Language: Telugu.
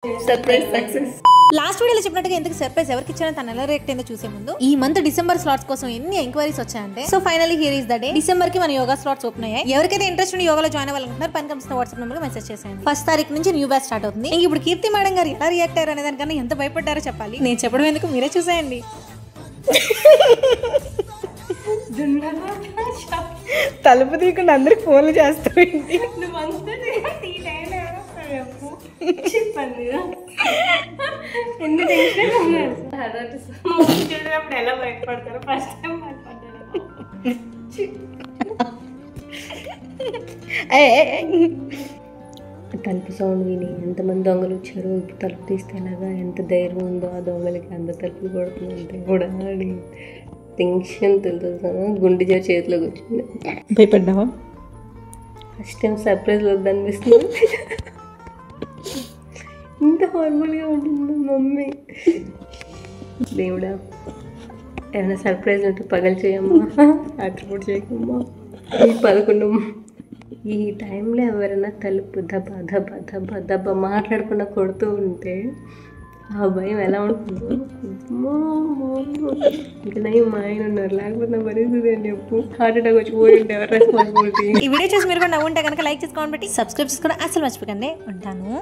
Surprise success. లాస్ట్ వీడియోలో చెప్పినట్టుగా ఎందుకు సర్ప్రైజ్ ఎవరికి ఇచ్చారో తన ఎలా రియాక్ట్ అయిందో చూసే ముందు ఈ మంత్ డిసెంబర్ స్లాట్స్ కోసం ఎన్ని ఎంక్వైరీస్ వచ్చాయంటే so finally here is the day. December కి మన యోగా స్లాట్స్ ఓపెన్ అయ్యాయి. ఎవరికైతే ఇంట్రెస్ట్ ఉండి యోగాలో జాయిన్ అవ్వాలనుకుంటున్నారు పైన కనిపిస్తున్న వాట్సాప్ నెంబర్ మెసేజ్ చేసేయండి. 1st తారీఖు నుంచి న్యూ బ్యాచ్ స్టార్ట్ అవుతుంది. ఇప్పుడు కీర్తి మేడం గారు ఎలా రియాక్ట్ అయ్యారు అనే దానికన్నా ఎంత భయపడ్డారో చెప్పాలి. నేను చెప్పడం ఎందుకు మీరే చూసేయండి. తలుపు తీయకుండా అందరికి ఫోన్లు చేస్తావేంటి? ఎలా భయపడతారు ఫస్ట్ టైం భయపడ్డారు. తలుపు సౌండ్ విని ఎంతమంది దొంగలు వచ్చారో తలుపు తీస్తే ఎలాగా ఎంత ధైర్యం ఉందో ఆ దొంగలకి అంత తలుపులు కొడుతుందంటే కూడా అని టెన్షన్ తెలుసు. గుండె జర చేతిలోకి వచ్చింది. భయపడ్డావా? ఫస్ట్ టైం సర్ప్రైజ్ వద్దనిపిస్తుంది. ఇంత నార్మల్గా ఉంటుంది మమ్మీ. దేవుడా ఏమైనా సర్ప్రైజ్ ఉంటే పగలు చేయమ్మా, రాత్రిపూట చేయకమ్మా. 11 ఈ టైంలో ఎవరైనా తలుపు దబా దబా దబా దబా మాట్లాడకుండా కొడుతూ ఉంటే ఆ భయం ఎలా ఉంటుందో. ఇంకా నయ్యి మా ఆయన ఉన్నారు, లేకపోతే నా పరిస్థితి అని చెప్పు. హార్ట్ అటాక్ వచ్చి పోయి ఉంటే ఎవరు రెస్పాన్సిబిలిటీ. ఈ వీడియో చూసి మీరు కూడా నవ్వుంటే కనుక లైక్ చేసుకోండి, సబ్స్క్రైబ్ చేసుకోవడం అసలు మర్చిపోకండి. ఉంటాను.